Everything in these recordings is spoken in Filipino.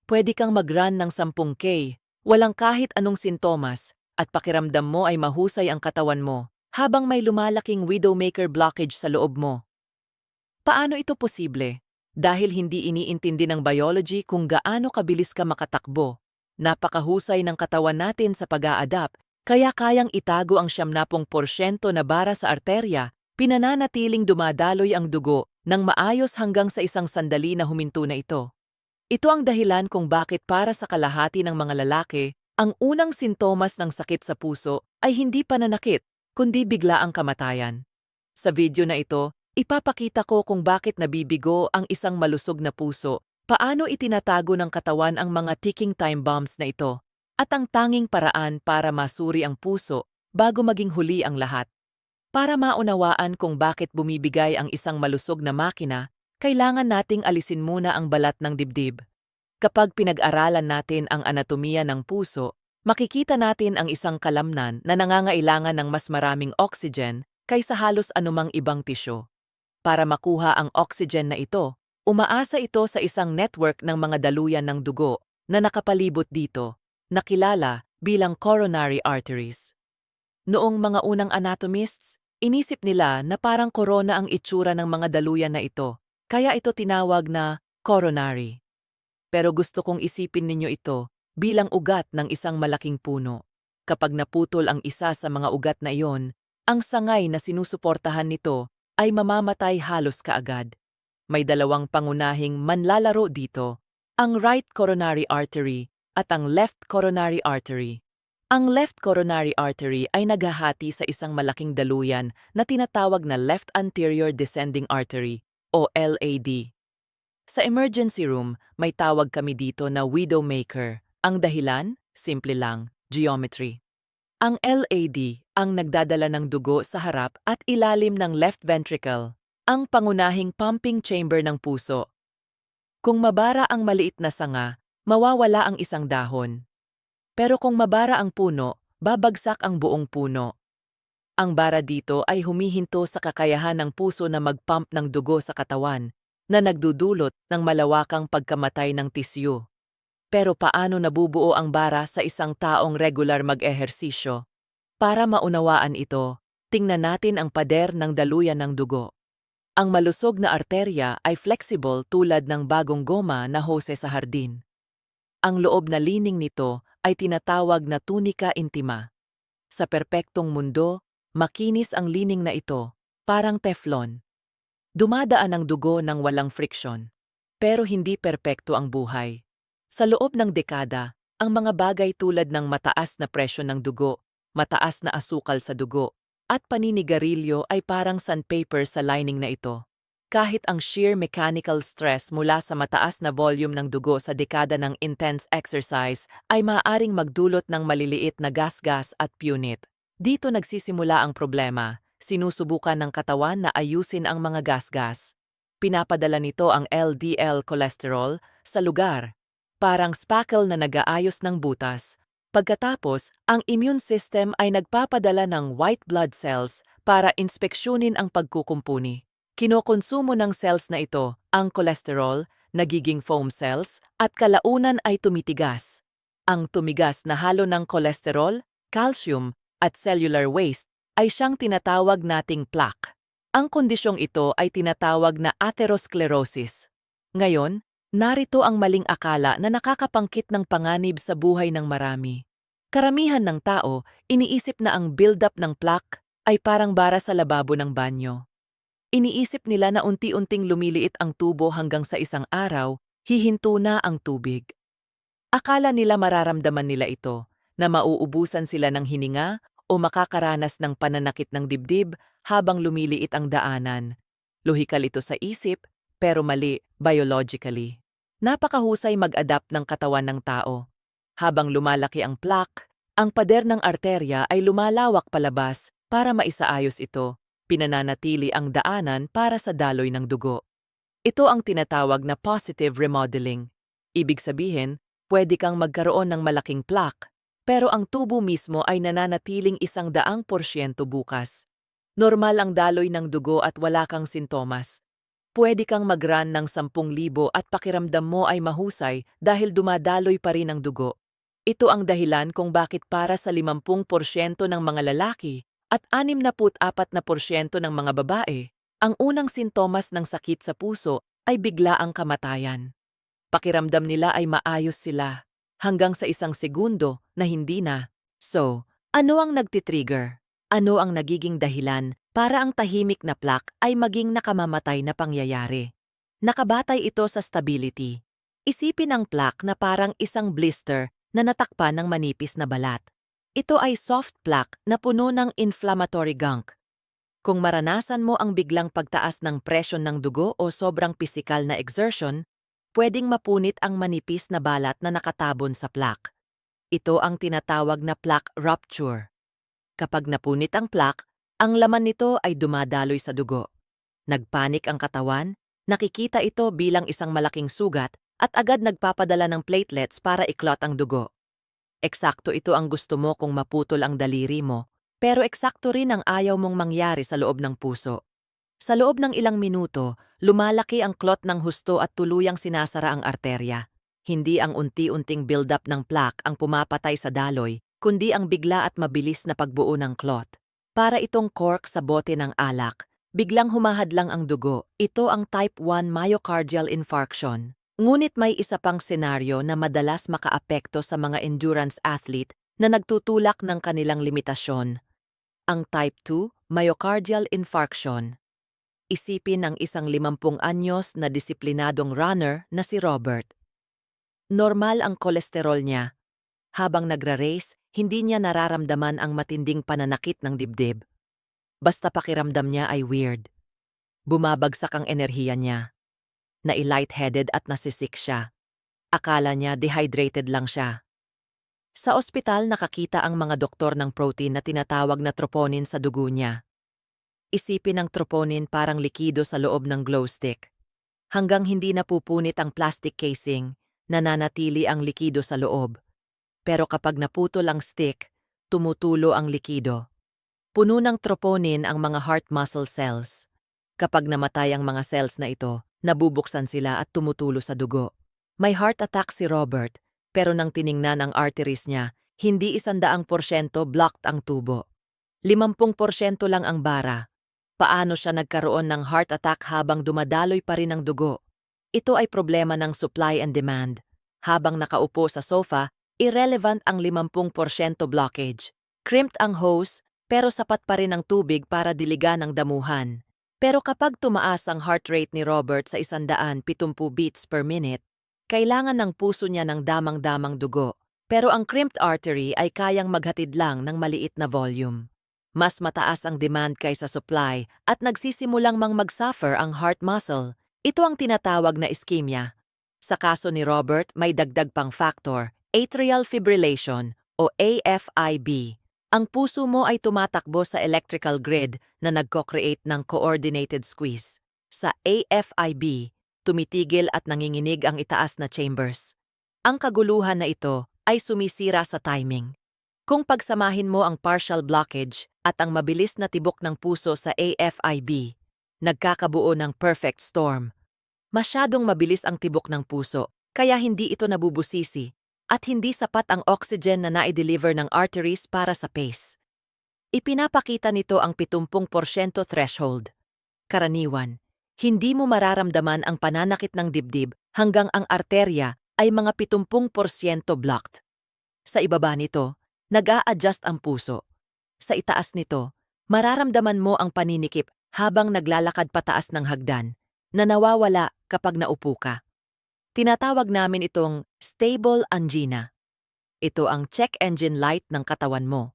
Pwede kang mag-run ng 10K, walang kahit anong sintomas, at pakiramdam mo ay mahusay ang katawan mo, habang may lumalaking widowmaker blockage sa loob mo. Paano ito posible? Dahil hindi iniintindi ng biology kung gaano kabilis ka makatakbo. Napakahusay ng katawan natin sa pag-a-adapt, kaya kayang itago ang 70% na bara sa arterya, pinananatiling dumadaloy ang dugo nang maayos hanggang sa isang sandali na huminto na ito. Ito ang dahilan kung bakit para sa kalahati ng mga lalaki, ang unang sintomas ng sakit sa puso ay hindi pananakit, kundi biglaang kamatayan. Sa video na ito, ipapakita ko kung bakit nabibigo ang isang malusog na puso, paano itinatago ng katawan ang mga ticking time bombs na ito, at ang tanging paraan para masuri ang puso bago maging huli ang lahat. Para maunawaan kung bakit bumibigay ang isang malusog na makina, kailangan nating alisin muna ang balat ng dibdib. Kapag pinag-aralan natin ang anatomiya ng puso, makikita natin ang isang kalamnan na nangangailangan ng mas maraming oxygen kaysa halos anumang ibang tisyo. Para makuha ang oxygen na ito, umaasa ito sa isang network ng mga daluyan ng dugo na nakapalibot dito, nakilala bilang coronary arteries. Noong mga unang anatomists, inisip nila na parang korona ang itsura ng mga daluyan na ito, kaya ito tinawag na coronary. Pero gusto kong isipin ninyo ito bilang ugat ng isang malaking puno. Kapag naputol ang isa sa mga ugat na iyon, ang sangay na sinusuportahan nito ay mamamatay halos kaagad. May dalawang pangunahing manlalaro dito, ang right coronary artery at ang left coronary artery. Ang left coronary artery ay naghahati sa isang malaking daluyan na tinatawag na left anterior descending artery o LAD. Sa emergency room, may tawag kami dito na widowmaker. Ang dahilan? Simple lang, geometry. Ang LAD ang nagdadala ng dugo sa harap at ilalim ng left ventricle, ang pangunahing pumping chamber ng puso. Kung mabara ang maliit na sanga, mawawala ang isang dahon. Pero kung mabara ang puno, babagsak ang buong puno. Ang bara dito ay humihinto sa kakayahan ng puso na mag-pump ng dugo sa katawan, na nagdudulot ng malawakang pagkamatay ng tisyu. Pero paano nabubuo ang bara sa isang taong regular mag-ehersisyo? Para maunawaan ito, tingnan natin ang pader ng daluyan ng dugo. Ang malusog na arterya ay flexible tulad ng bagong goma na hose sa hardin. Ang loob na lining nito ay tinatawag na tunica intima. Sa perpektong mundo, makinis ang lining na ito, parang teflon. Dumadaan ang dugo ng walang friksyon. Pero hindi perpekto ang buhay. Sa loob ng dekada, ang mga bagay tulad ng mataas na presyon ng dugo, mataas na asukal sa dugo, at paninigarilyo ay parang sandpaper sa lining na ito. Kahit ang sheer mechanical stress mula sa mataas na volume ng dugo sa dekada ng intense exercise ay maaaring magdulot ng maliliit na gas-gas at punit. Dito nagsisimula ang problema. Sinusubukan ng katawan na ayusin ang mga gas-gas. Pinapadala nito ang LDL cholesterol sa lugar, parang spackle na nag-aayos ng butas. Pagkatapos, ang immune system ay nagpapadala ng white blood cells para inspeksyonin ang pagkukumpuni. Kinokonsumo ng cells na ito ang cholesterol, nagiging foam cells, at kalaunan ay tumitigas. Ang tumigas na halo ng cholesterol, calcium, at cellular waste ay siyang tinatawag nating plaque. Ang kondisyong ito ay tinatawag na atherosclerosis. Ngayon, narito ang maling akala na nakakapangkit ng panganib sa buhay ng marami. Karamihan ng tao, iniisip na ang build-up ng plaque ay parang bara sa lababo ng banyo. Iniisip nila na unti-unting lumiliit ang tubo hanggang sa isang araw, hihinto na ang tubig. Akala nila mararamdaman nila ito, na mauubusan sila ng hininga o makakaranas ng pananakit ng dibdib habang lumiliit ang daanan. Lohikal ito sa isip, pero mali biologically. Napakahusay mag-adapt ng katawan ng tao. Habang lumalaki ang plaque, ang pader ng arterya ay lumalawak palabas para maisaayos ito, pinananatili ang daanan para sa daloy ng dugo. Ito ang tinatawag na positive remodeling. Ibig sabihin, pwede kang magkaroon ng malaking plaque, pero ang tubo mismo ay nananatiling 100% bukas. Normal ang daloy ng dugo at wala kang sintomas. Pwede kang mag-run ng 10,000 at pakiramdam mo ay mahusay dahil dumadaloy pa rin ang dugo. Ito ang dahilan kung bakit para sa 50% ng mga lalaki at 64% ng mga babae, ang unang sintomas ng sakit sa puso ay bigla ang kamatayan. Pakiramdam nila ay maayos sila hanggang sa 1 segundo na hindi na. So, ano ang nagtitrigger? Ano ang nagiging dahilan para ang tahimik na plaque ay maging nakamamatay na pangyayari? Nakabatay ito sa stability. Isipin ang plaque na parang isang blister na natakpan ng manipis na balat. Ito ay soft plaque na puno ng inflammatory gunk. Kung maranasan mo ang biglang pagtaas ng presyon ng dugo o sobrang pisikal na exertion, pwedeng mapunit ang manipis na balat na nakatabon sa plaque. Ito ang tinatawag na plaque rupture. Kapag napunit ang plaque, ang laman nito ay dumadaloy sa dugo. Nagpanik ang katawan, nakikita ito bilang isang malaking sugat at agad nagpapadala ng platelets para iklot ang dugo. Eksakto ito ang gusto mo kung maputol ang daliri mo, pero eksakto rin ang ayaw mong mangyari sa loob ng puso. Sa loob ng ilang minuto, lumalaki ang clot ng husto at tuluyang sinasara ang arterya. Hindi ang unti-unting build-up ng plaque ang pumapatay sa daloy, kundi ang bigla at mabilis na pagbuo ng clot. Para itong cork sa bote ng alak, biglang humahadlang ang dugo. Ito ang type 1 myocardial infarction. Ngunit may isa pang senaryo na madalas makaapekto sa mga endurance athlete na nagtutulak ng kanilang limitasyon. Ang type 2 myocardial infarction. Isipin ang isang 50 anyos na disiplinadong runner na si Robert. Normal ang kolesterol niya. Habang nagra-race, hindi niya nararamdaman ang matinding pananakit ng dibdib. Basta pakiramdam niya ay weird. Bumabagsak ang enerhiya niya. Nai-lightheaded at nasisik siya. Akala niya dehydrated lang siya. Sa ospital nakakita ang mga doktor ng protein na tinatawag na troponin sa dugo niya. Isipin ang troponin parang likido sa loob ng glow stick. Hanggang hindi napupunit ang plastic casing, nananatili ang likido sa loob. Pero kapag naputol ang stick, tumutulo ang likido. Puno ng troponin ang mga heart muscle cells. Kapag namatay ang mga cells na ito, nabubuksan sila at tumutulo sa dugo. May heart attack si Robert, pero nang tiningnan ang arteries niya, hindi 100% blocked ang tubo. 50% lang ang bara. Paano siya nagkaroon ng heart attack habang dumadaloy pa rin ang dugo? Ito ay problema ng supply and demand. Habang nakaupo sa sofa, irrelevant ang 50% blockage. Crimped ang hose, pero sapat pa rin ang tubig para diligan ang damuhan. Pero kapag tumaas ang heart rate ni Robert sa 170 beats per minute, kailangan ng puso niya ng damang-damang dugo. Pero ang crimped artery ay kayang maghatid lang ng maliit na volume. Mas mataas ang demand kaysa supply at nagsisimulang magsuffer ang heart muscle. Ito ang tinatawag na ischemia. Sa kaso ni Robert, may dagdag pang factor, atrial fibrillation o AFib. Ang puso mo ay tumatakbo sa electrical grid na nagko-create ng coordinated squeeze. Sa AFib, tumitigil at nanginginig ang itaas na chambers. Ang kaguluhan na ito ay sumisira sa timing. Kung pagsamahin mo ang partial blockage at ang mabilis na tibok ng puso sa AFib, nagkakabuo ng perfect storm. Masyadong mabilis ang tibok ng puso, kaya hindi ito nabubusisi, at hindi sapat ang oxygen na nai-deliver ng arteries para sa pace. Ipinapakita nito ang 70% threshold. Karaniwan, hindi mo mararamdaman ang pananakit ng dibdib hanggang ang arterya ay mga 70% blocked. Sa ibaba nito, nag-a-adjust ang puso. Sa itaas nito, mararamdaman mo ang paninikip habang naglalakad pataas ng hagdan, na nawawala kapag naupo ka. Tinatawag namin itong stable angina. Ito ang check engine light ng katawan mo.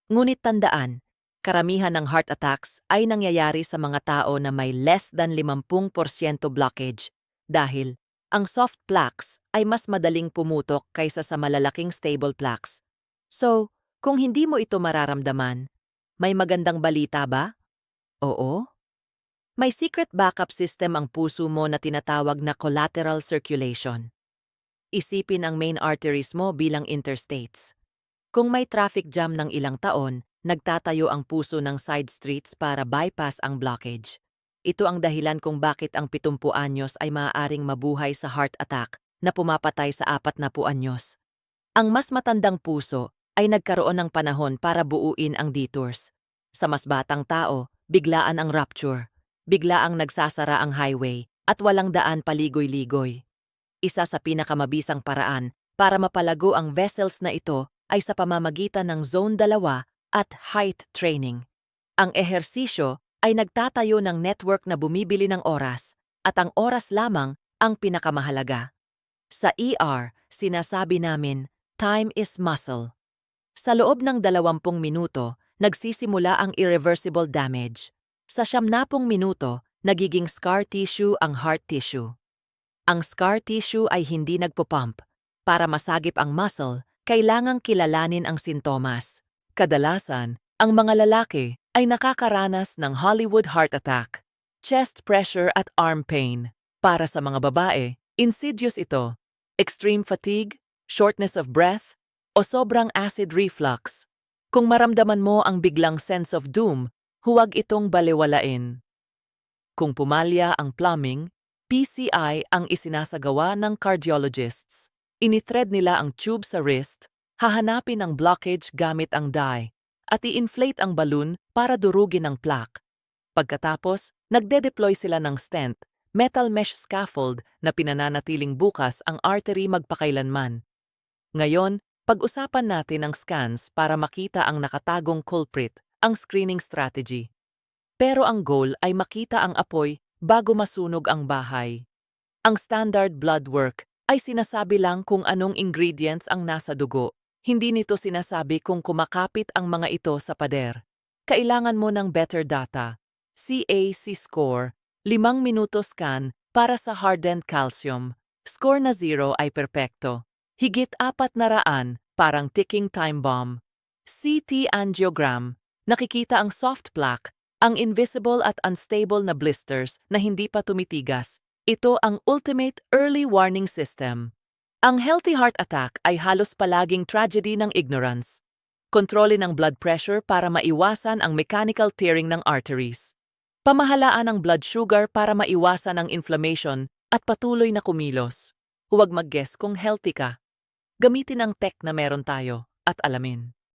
Ngunit tandaan, karamihan ng heart attacks ay nangyayari sa mga tao na may less than 50% blockage dahil ang soft plaques ay mas madaling pumutok kaysa sa malalaking stable plaques. So, kung hindi mo ito mararamdaman, may magandang balita ba? Oo? May secret backup system ang puso mo na tinatawag na collateral circulation. Isipin ang main arteries mo bilang interstates. Kung may traffic jam ng ilang taon, nagtatayo ang puso ng side streets para bypass ang blockage. Ito ang dahilan kung bakit ang 70 anyos ay maaaring mabuhay sa heart attack na pumapatay sa 40 anyos. Ang mas matandang puso ay nagkaroon ng panahon para buuin ang detours. Sa mas batang tao, biglaan ang rupture. Biglaang nagsasara ang highway at walang daan paligoy-ligoy. Isa sa pinakamabisang paraan para mapalago ang vessels na ito ay sa pamamagitan ng Zone 2 at height training. Ang ehersisyo ay nagtatayo ng network na bumibili ng oras at ang oras lamang ang pinakamahalaga. Sa ER, sinasabi namin, time is muscle. Sa loob ng 20 minuto, nagsisimula ang irreversible damage. Sa 70 minuto, nagiging scar tissue ang heart tissue. Ang scar tissue ay hindi nagpupump. Para masagip ang muscle, kailangang kilalanin ang sintomas. Kadalasan, ang mga lalaki ay nakakaranas ng Hollywood heart attack, chest pressure at arm pain. Para sa mga babae, insidious ito, extreme fatigue, shortness of breath, o sobrang acid reflux. Kung maramdaman mo ang biglang sense of doom, huwag itong balewalain. Kung pumalya ang plumbing, PCI ang isinasagawa ng cardiologists. Inithread nila ang tube sa wrist, hahanapin ang blockage gamit ang dye, at i-inflate ang balloon para durugin ang plaque. Pagkatapos, nagde-deploy sila ng stent, metal mesh scaffold na pinananatiling bukas ang artery magpakailanman. Ngayon, pag-usapan natin ang scans para makita ang nakatagong culprit, ang screening strategy. Pero ang goal ay makita ang apoy bago masunog ang bahay. Ang standard blood work ay sinasabi lang kung anong ingredients ang nasa dugo. Hindi nito sinasabi kung kumakapit ang mga ito sa pader. Kailangan mo ng better data. CAC score, 5 minuto scan para sa hardened calcium. Score na 0 ay perpekto. Higit 400, parang ticking time bomb. CT angiogram, nakikita ang soft plaque, ang invisible at unstable na blisters na hindi pa tumitigas. Ito ang ultimate early warning system. Ang healthy heart attack ay halos palaging tragedy ng ignorance. Kontrolin ang blood pressure para maiwasan ang mechanical tearing ng arteries. Pamahalaan ang blood sugar para maiwasan ang inflammation at patuloy na kumilos. Huwag mag-guess kung healthy ka. Gamitin ang tech na meron tayo at alamin.